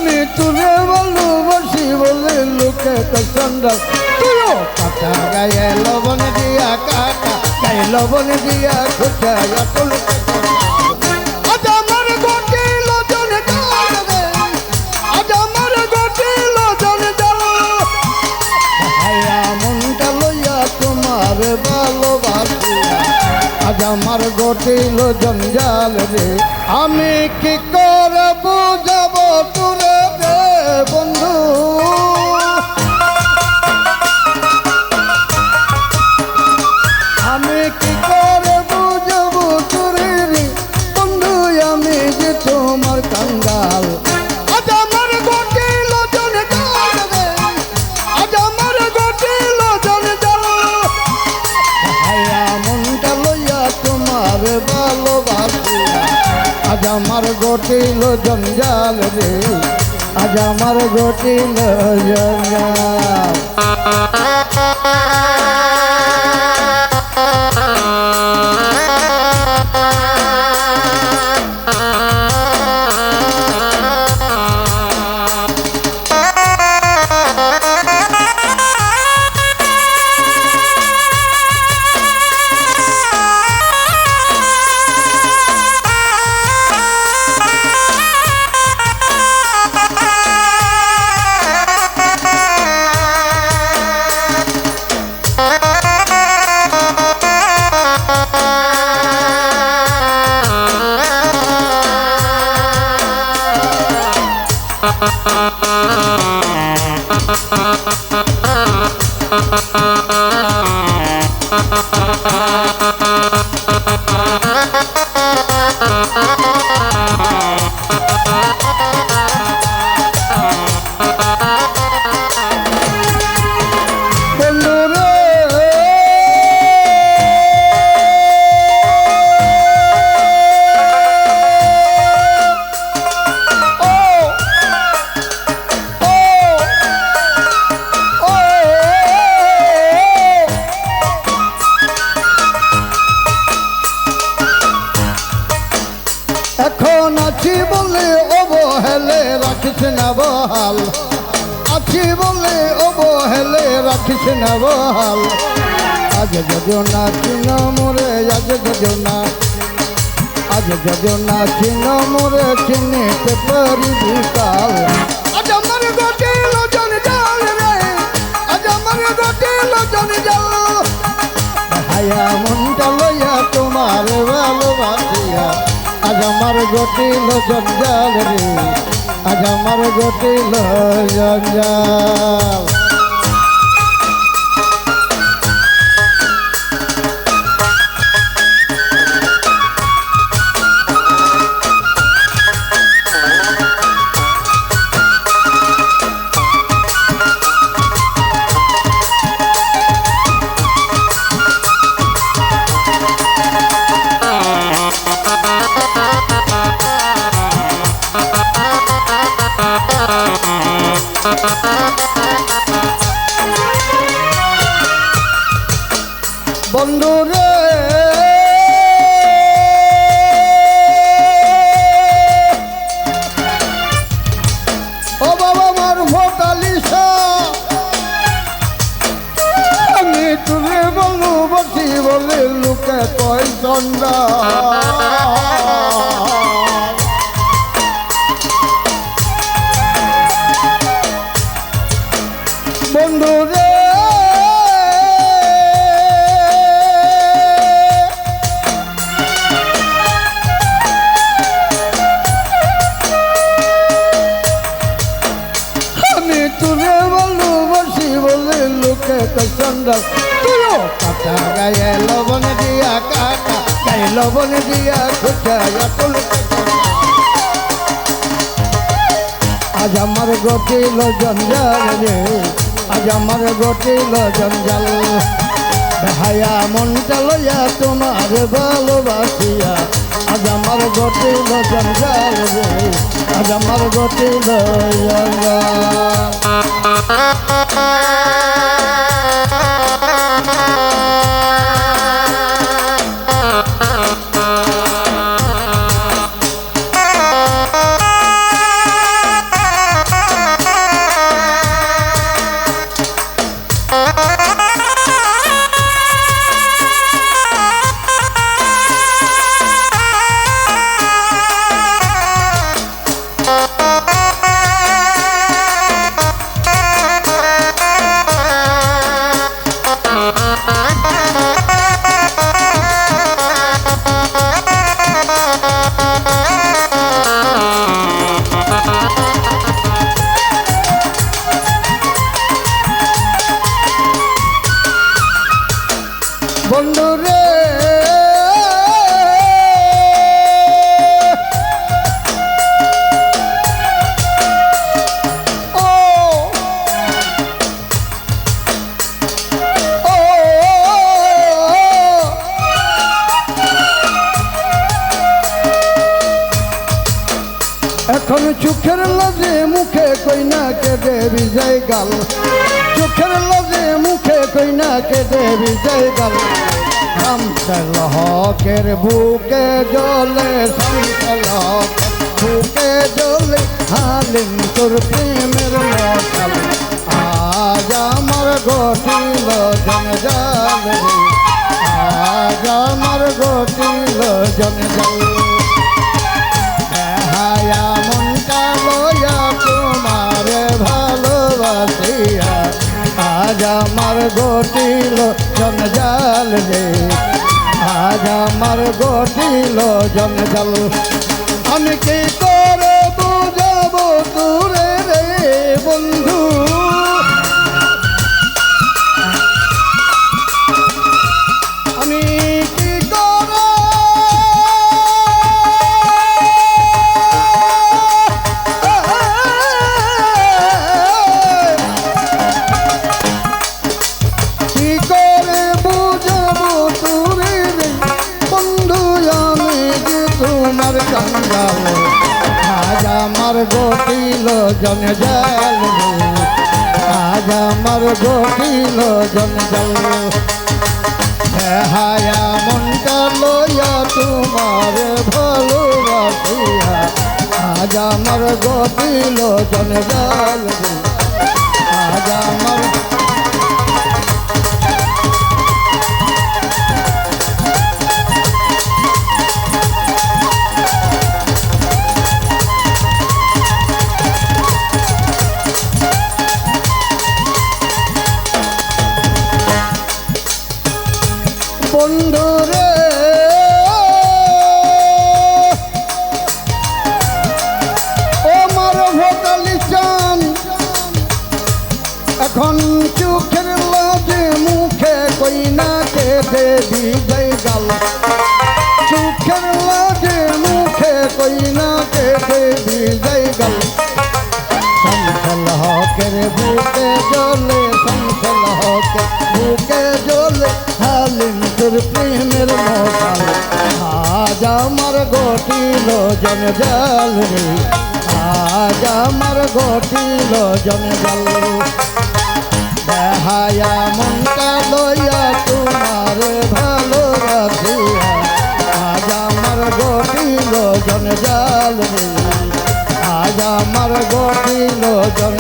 আমি তুলে ভালোবাসি বলে লোকে চন্দ্র তুইও কাটা গায়ে লবণ দিয়া কাটা গায়ে লবণ দিয়া খুঁচাই অটল আজ আমার গোটি লোজন জাল রে আজ আমার গোটি লোজন জাল ভাইয়া মনটা লইয়া তোমার ভালোবাসি আজ আমার গোটি লোজন জাল রে আমি কি করে বুঝাবো তোরে রে বন্ধু আমি কি করে বুঝাবো তোরে রে বন্ধু আমি যে তোমার কাঙ্গাল আজ আমার গোটি লোজন জাল রে আজ আমার গোটি লোজন জাল ভাইয়া মনটা লইয়া তোমার ভালোবাসি আজ আমার গোটিল জঞ্জাল রে আজ আমার গোটিল জঞ্জাল এখন আছি বলে অবহেলে রাখিস না বহাল আছি বলে অবহেলে রাখিস না বহাল আজ যজনা চিন মোরে আজ যজনা আজ যজনা চিন মোরে চিনিতে পারিবি কাল আজ আমার গোটে লোজন জাল রে আজ আমার গোটে লোজন জাল ভাইয়া মনটা লইয়া তোমার ভালোবাসিয়া আজ আমার গোটিল জঞ্জাল রে আজ আমার গোটিল জঞ্জাল বন্ধু রে ও বাবা আমার ভোটালিশা আমি তুলে ভালোবাসি বলে লোকে কয় চন্দ্রা বন্ধু রে আমি তুলে ভালোবাসি বলে লোকে চন্দ্র তুইও কাটা গায়ে লবণ দিয়া কাটা গায়ে লবণ দিয়া খুঁচাই অটল আজ আমার গোটিল জঞ্জাল রে আজ আমার গোটিল জঞ্জাল ভাইয়া মনটা লইয়া তোমার ভালোবাসিয়া আজ আমার গোটিল জঞ্জাল রে আজ আমার গোটিল জঞ্জাল চোখের লাজে মুখে কইনা কেঁদে বিজয় গাল চোখের লাজে মুখে কইনা কেঁদে বিজয় গাল শামসুল হকের বুকে জ্বলে শামসুল হকের বুকে জ্বলে হালিম তোর প্রেমের মশাল আজ আমার ঘটিল জঞ্জাল রে আজ আমার ঘটিল জঞ্জাল হায়া মনটা লয়া তোমার ভালোবাসিয়া আজ আমার ঘটিল জঞ্জাল রে আজ আমার ঘটিল জঞ্জাল আমি কি করে বুঝাবো তোরে রে বন্ধু আমি কি করে কি করে বুঝাবো তোরে রে বন্ধু আমি যে তোমার কাঙ্গাল আজ আমার ঘটিল জঞ্জাল রে আজ আমার ঘটিল জঞ্জাল হায়া মনটা লইয়া তোমার ভালোবাসিয়া আজ আমার ঘটিল জঞ্জাল রে আজ আমার বন্ধুরে ও মার ভোটালি চান এখন চোখের লাজে মুখে কইনা কেঁদে বিজয় গাল চোখের লাজে মুখে কইনা কেঁদে বিজয় গাল শামসুল হকের বুকে জ্বলে শামসুল হকের বুকে জ্বলে হালিম তোর প্রেমের মশাল আজ আমার ঘটিল জঞ্জাল রে আজ আমার ঘটিল জঞ্জাল হায়া মনটা লইয়া তোমার ভালোবাসিয়া আজ আমার ঘটিল জঞ্জাল রে আজ আমার ঘটিল জঞ্জাল